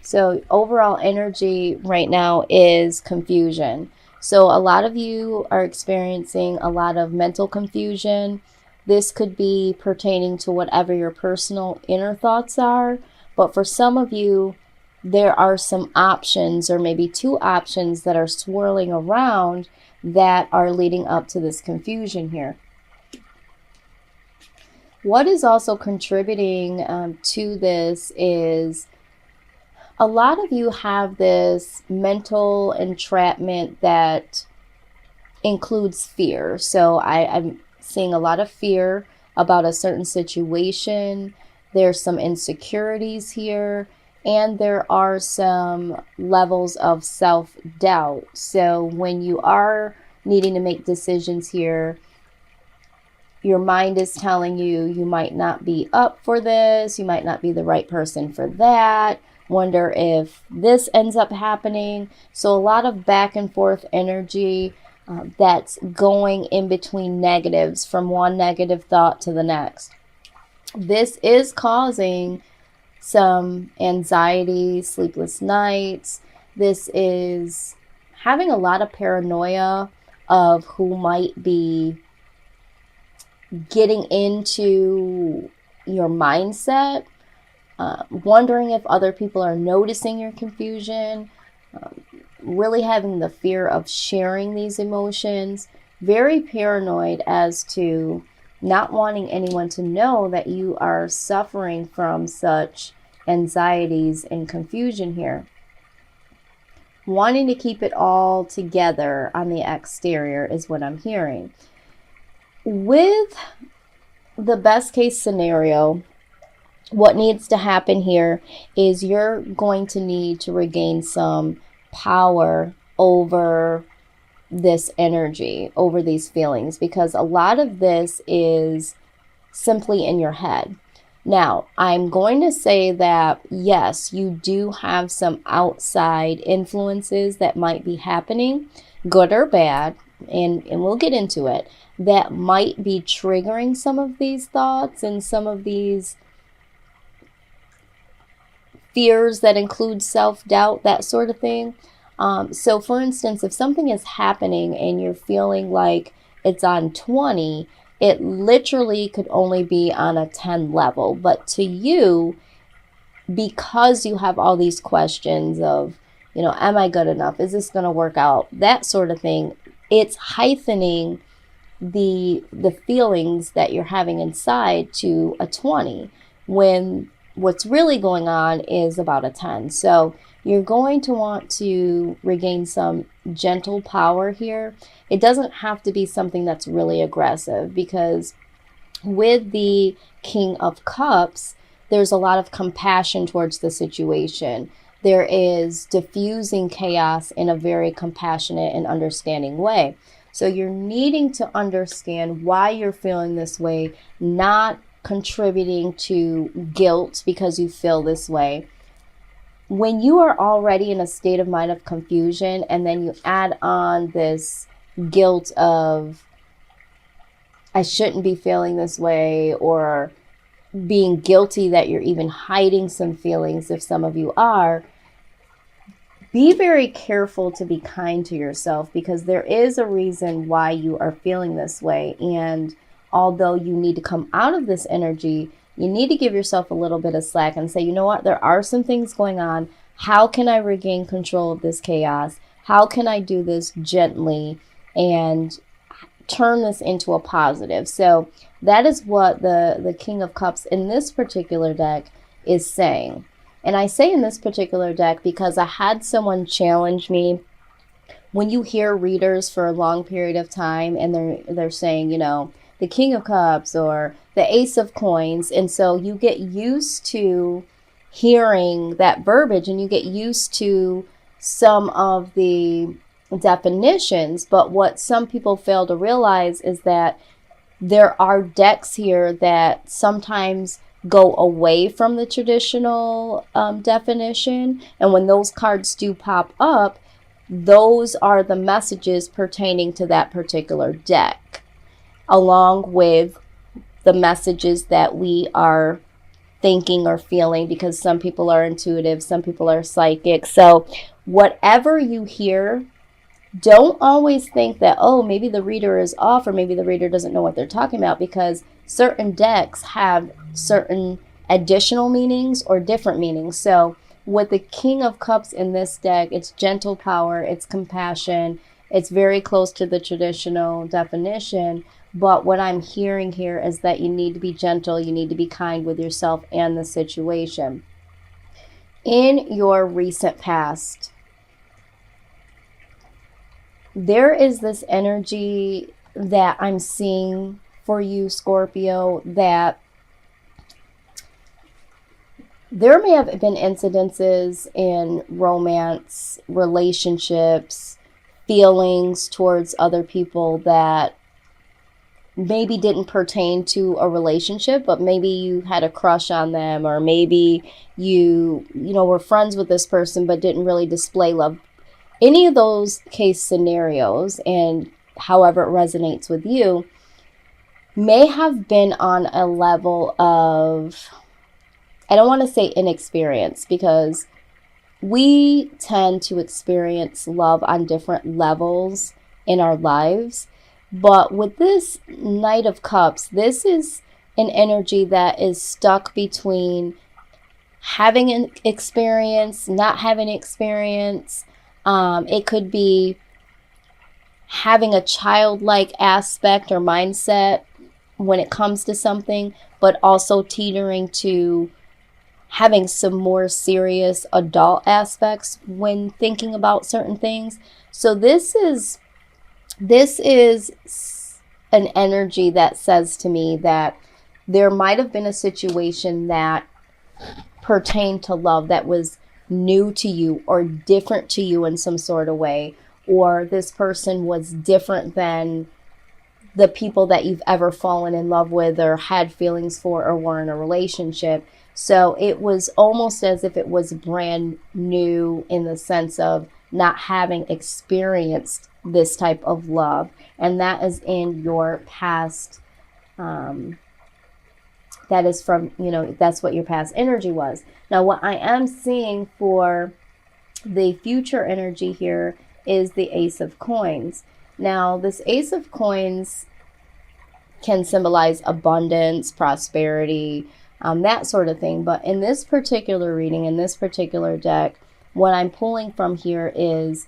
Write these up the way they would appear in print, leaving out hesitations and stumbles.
So overall energy right now is confusion. So a lot of you are experiencing a lot of mental confusion. This could be pertaining to whatever your personal inner thoughts are. But for some of you, there are some options, or maybe two options, that are swirling around that are leading up to this confusion here. What is also contributing to this is a lot of you have this mental entrapment that includes fear. So I'm seeing a lot of fear about a certain situation. There's some insecurities here, and there are some levels of self-doubt. So when you are needing to make decisions here, your mind is telling you you might not be up for this, you might not be the right person for that, wonder if this ends up happening. So a lot of back and forth energy that's going in between negatives, from one negative thought to the next. This is causing some anxiety, sleepless nights. This is having a lot of paranoia of who might be getting into your mindset, wondering if other people are noticing your confusion, really having the fear of sharing these emotions, very paranoid as to not wanting anyone to know that you are suffering from such anxieties and confusion here. Wanting to keep it all together on the exterior is what I'm hearing. With the best case scenario, what needs to happen here is you're going to need to regain some power over this energy, over these feelings, because a lot of this is simply in your head. Now, I'm going to say that, yes, you do have some outside influences that might be happening, good or bad, and we'll get into it, that might be triggering some of these thoughts and some of these fears that include self-doubt, that sort of thing. So for instance, if something is happening and you're feeling like it's on 20, it literally could only be on a 10 level. But to you, because you have all these questions of, am I good enough? Is this going to work out? That sort of thing. It's heightening the feelings that you're having inside to a 20, when what's really going on is about a 10. So you're going to want to regain some gentle power here. It doesn't have to be something that's really aggressive, because with the King of Cups, there's a lot of compassion towards the situation. There is diffusing chaos in a very compassionate and understanding way. So you're needing to understand why you're feeling this way, not contributing to guilt because you feel this way. When you are already in a state of mind of confusion, and then you add on this guilt of, I shouldn't be feeling this way, or being guilty that you're even hiding some feelings, if some of you are, be very careful to be kind to yourself, because there is a reason why you are feeling this way. And although you need to come out of this energy, you need to give yourself a little bit of slack and say, you know what, there are some things going on. How can I regain control of this chaos? How can I do this gently and turn this into a positive? So that is what the King of Cups in this particular deck is saying. And I say in this particular deck because I had someone challenge me. When you hear readers for a long period of time and they're saying, the King of Cups or the Ace of Coins, and so you get used to hearing that verbiage and you get used to some of the definitions. But what some people fail to realize is that there are decks here that sometimes go away from the traditional definition, and when those cards do pop up, those are the messages pertaining to that particular deck, along with the messages that we are thinking or feeling, because some people are intuitive, some people are psychic. So whatever you hear, don't always think that, oh, maybe the reader is off or maybe the reader doesn't know what they're talking about, because certain decks have certain additional meanings or different meanings. So with the King of Cups in this deck, it's gentle power, it's compassion, it's very close to the traditional definition. But what I'm hearing here is that you need to be gentle, you need to be kind with yourself and the situation. In your recent past, there is this energy that I'm seeing for you, Scorpio, that there may have been incidences in romance, relationships, feelings towards other people that maybe didn't pertain to a relationship, but maybe you had a crush on them, or maybe you were friends with this person but didn't really display love. Any of those case scenarios, and however it resonates with you, may have been on a level of, I don't want to say inexperience, because we tend to experience love on different levels in our lives. But with this Knight of Cups, this is an energy that is stuck between having an experience, not having experience. It could be having a childlike aspect or mindset when it comes to something, but also teetering to having some more serious adult aspects when thinking about certain things. So this is an energy that says to me that there might have been a situation that pertained to love that was new to you or different to you in some sort of way, or this person was different than the people that you've ever fallen in love with or had feelings for or were in a relationship. So it was almost as if it was brand new in the sense of not having experienced this type of love. And that is in your past. That is from, that's what your past energy was. Now, what I am seeing for the future energy here is the Ace of Coins. Now, this Ace of Coins can symbolize abundance, prosperity, that sort of thing. But in this particular reading, in this particular deck, what I'm pulling from here is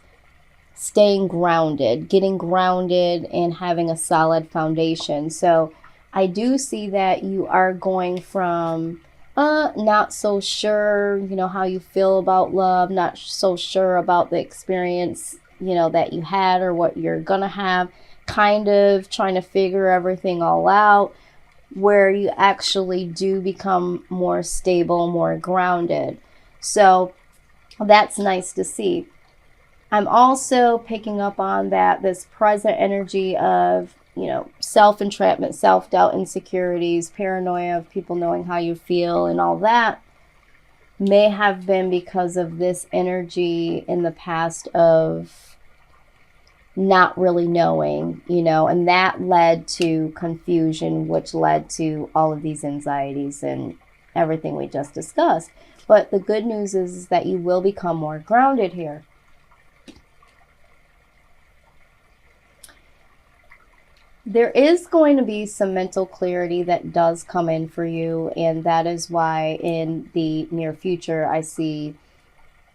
staying grounded, getting grounded and having a solid foundation. So I do see that you are going from not so sure, how you feel about love, not so sure about the experience, that you had or what you're gonna have, kind of trying to figure everything all out, where you actually do become more stable, more grounded. So that's nice to see. I'm also picking up on that this present energy of, self-entrapment, self-doubt, insecurities, paranoia of people knowing how you feel and all that may have been because of this energy in the past of not really knowing, and that led to confusion, which led to all of these anxieties and everything we just discussed. But the good news is that you will become more grounded here. There is going to be some mental clarity that does come in for you, and that is why in the near future I see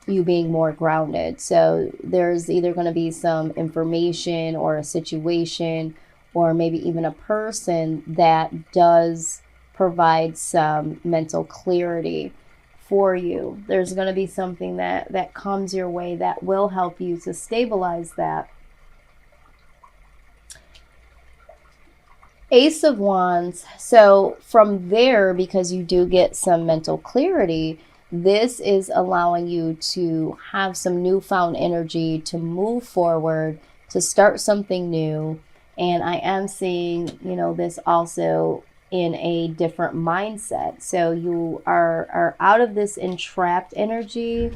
you being more grounded. So there's either going to be some information or a situation or maybe even a person that does provide some mental clarity for you. There's going to be something that comes your way that will help you to stabilize that. Ace of Wands. So from there, because you do get some mental clarity, this is allowing you to have some newfound energy to move forward, to start something new. And I am seeing, this also in a different mindset. So you are out of this entrapped energy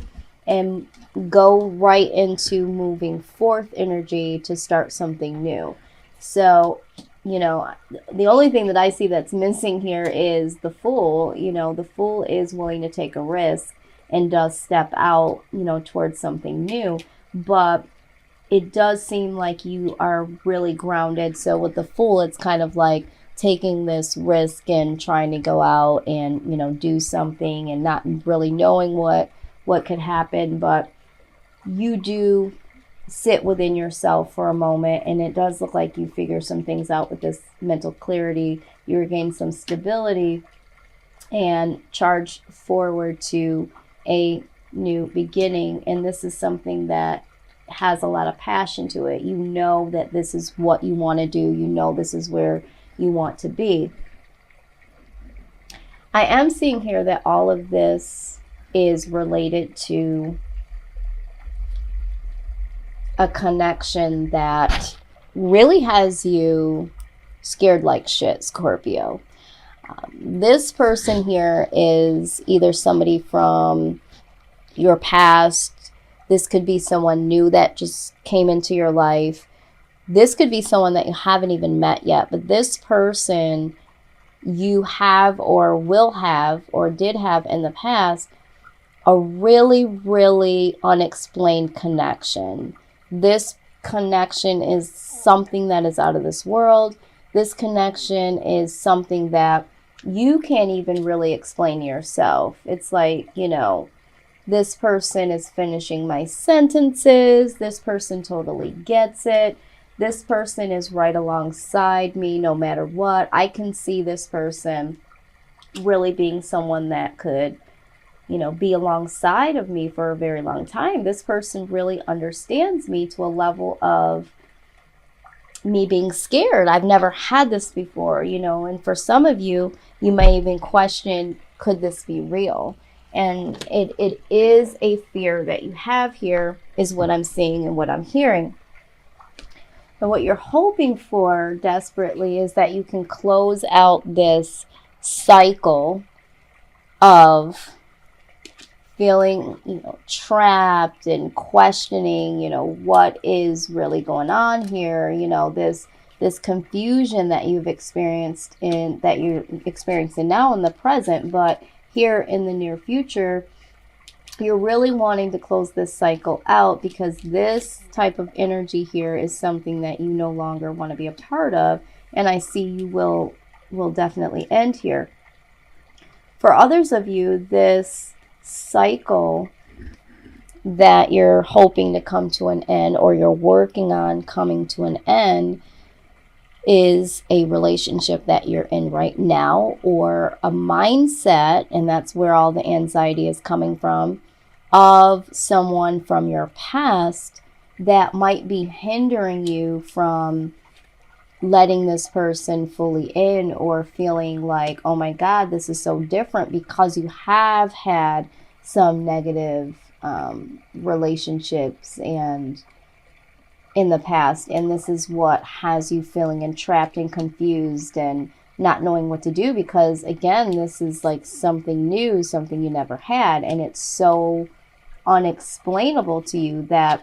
and go right into moving forth energy to start something new. So you know, the only thing that I see that's missing here is the Fool. You know, the Fool is willing to take a risk and does step out, you know, towards something new. But it does seem like you are really grounded. So with the Fool, it's kind of like taking this risk and trying to go out and, you know, do something and not really knowing what could happen. But you do sit within yourself for a moment, and it does look like you figure some things out with this mental clarity. You regain some stability and charge forward to a new beginning. And this is something that has a lot of passion to it. You know that this is what you want to do. You know this is where you want to be. I am seeing here that all of this is related to a connection that really has you scared like shit, Scorpio. This person here is either somebody from your past. This could be someone new that just came into your life. This could be someone that you haven't even met yet. But this person you have or will have or did have in the past a really, really unexplained connection. This connection is something that is out of this world. This connection is something that you can't even really explain to yourself. It's like, you know, this person is finishing my sentences. This person totally gets it. This person is right alongside me no matter what. I can see this person really being someone that could, you know, be alongside of me for a very long time. This person really understands me to a level of me being scared. I've never had this before, you know, and for some of you, you may even question, could this be real? And it is a fear that you have here, is what I'm seeing and what I'm hearing. And what you're hoping for desperately is that you can close out this cycle of feeling, you know, trapped and questioning, you know, what is really going on here, you know, this confusion that you've experienced that you're experiencing now in the present, but here in the near future, you're really wanting to close this cycle out because this type of energy here is something that you no longer want to be a part of, and I see you will definitely end here. For others of you, this cycle that you're hoping to come to an end or you're working on coming to an end is a relationship that you're in right now, or a mindset, and that's where all the anxiety is coming from, of someone from your past that might be hindering you from letting this person fully in, or feeling like, oh my God, this is so different, because you have had some negative relationships and in the past, and this is what has you feeling entrapped and confused and not knowing what to do, because again, this is like something new, something you never had, and it's so unexplainable to you that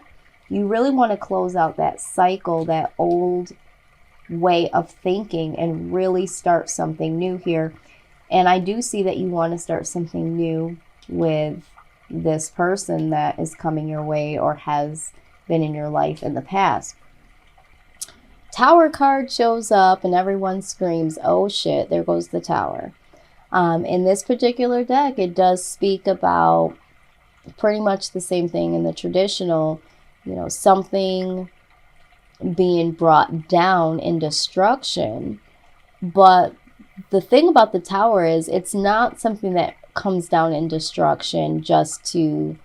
you really want to close out that cycle, that old way of thinking, and really start something new here. And I do see that you want to start something new with this person that is coming your way or has been in your life in the past. Tower card shows up and everyone screams, oh shit, there goes the tower. In this particular deck, it does speak about pretty much the same thing in the traditional, you know, something being brought down in destruction. But the thing about the tower is it's not something that comes down in destruction just to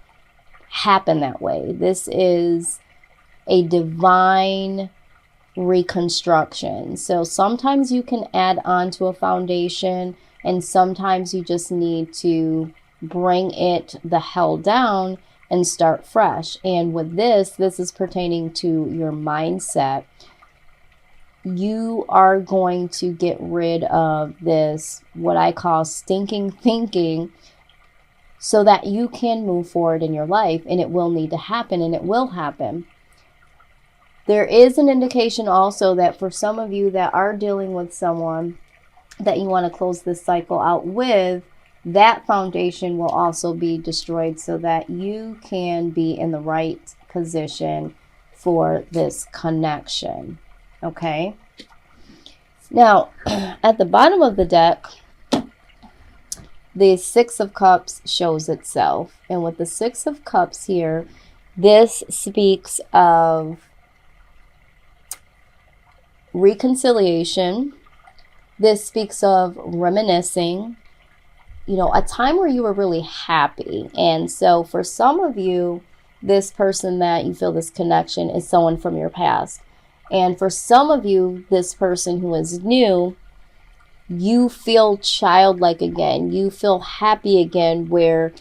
happen that way. This is a divine reconstruction. So sometimes you can add on to a foundation, and sometimes you just need to bring it the hell down and start fresh. And with this is pertaining to your mindset. You are going to get rid of this, what I call stinking thinking, so that you can move forward in your life, and it will need to happen, and it will happen. There is an indication also that for some of you that are dealing with someone that you want to close this cycle out with, that foundation will also be destroyed so that you can be in the right position for this connection. Okay? Now, at the bottom of the deck, the Six of Cups shows itself. And with the Six of Cups here, this speaks of reconciliation. This speaks of reminiscing, you know, a time where you were really happy. And so for some of you, this person that you feel this connection is someone from your past. And for some of you, this person who is new, you feel childlike again. You feel happy again, where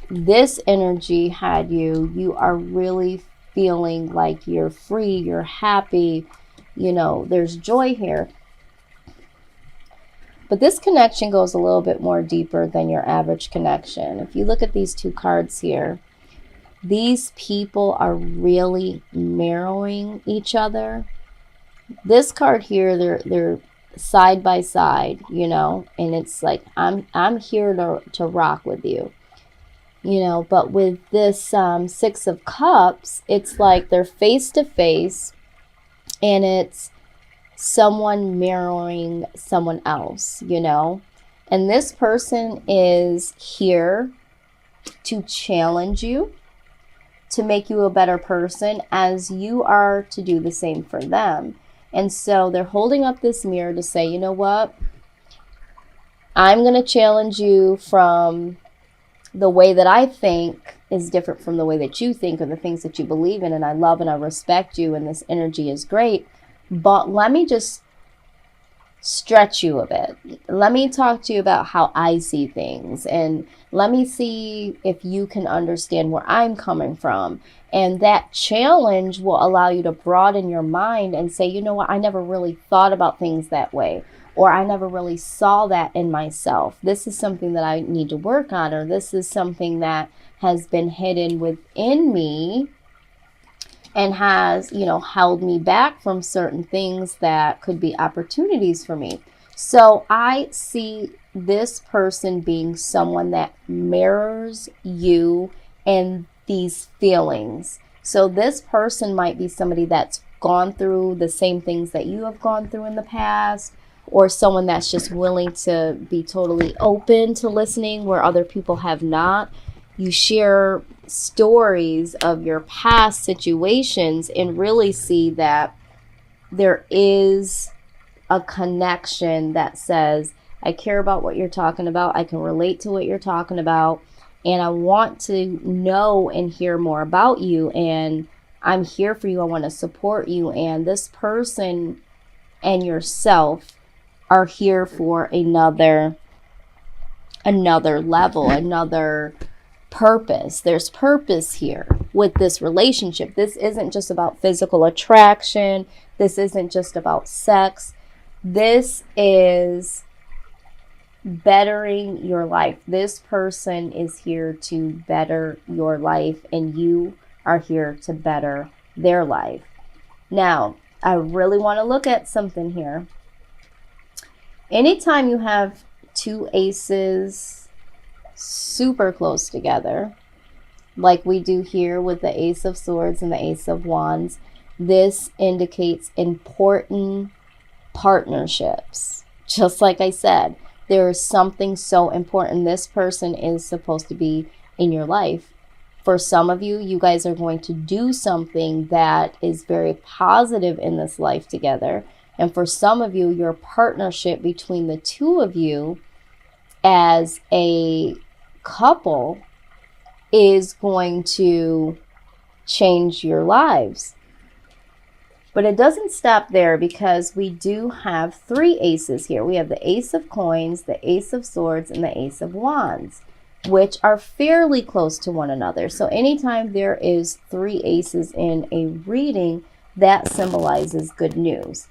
this energy had you. You are really feeling like you're free, you're happy. You know, there's joy here. But this connection goes a little bit more deeper than your average connection. If you look at these two cards here, these people are really mirroring each other. This card here, they're side by side, you know, and it's like, I'm here to rock with you, you know. But with this Six of Cups, it's like they're face to face, and it's someone mirroring someone else, you know. And this person is here to challenge you, to make you a better person, as you are to do the same for them. And so they're holding up this mirror to say, you know what? I'm going to challenge you from the way that I think is different from the way that you think, or the things that you believe in. And I love and I respect you, and this energy is great. But let me just stretch you a bit. Let me talk to you about how I see things, and let me see if you can understand where I'm coming from. And that challenge will allow you to broaden your mind and say, you know what, I never really thought about things that way, or I never really saw that in myself. This is something that I need to work on, or this is something that has been hidden within me and has, you know, held me back from certain things that could be opportunities for me. So I see this person being someone that mirrors you and these feelings. So this person might be somebody that's gone through the same things that you have gone through in the past, or someone that's just willing to be totally open to listening where other people have not. You share stories of your past situations and really see that there is a connection that says, I care about what you're talking about. I can relate to what you're talking about. And I want to know and hear more about you. And I'm here for you. I want to support you. And this person and yourself are here for another level, another purpose. There's purpose here with this relationship. This isn't just about physical attraction. This isn't just about sex. This is bettering your life. This person is here to better your life, and you are here to better their life. Now, I really want to look at something here. Anytime you have two aces super close together, like we do here with the Ace of Swords and the Ace of Wands, this indicates important partnerships. Just like I said, there is something so important. This person is supposed to be in your life. For some of you, you guys are going to do something that is very positive in this life together. And for some of you, your partnership between the two of you as a couple is going to change your lives. But it doesn't stop there, because we do have three aces here. We have the Ace of Coins, the Ace of Swords, and the Ace of Wands, which are fairly close to one another. So anytime there is three aces in a reading, that symbolizes good news.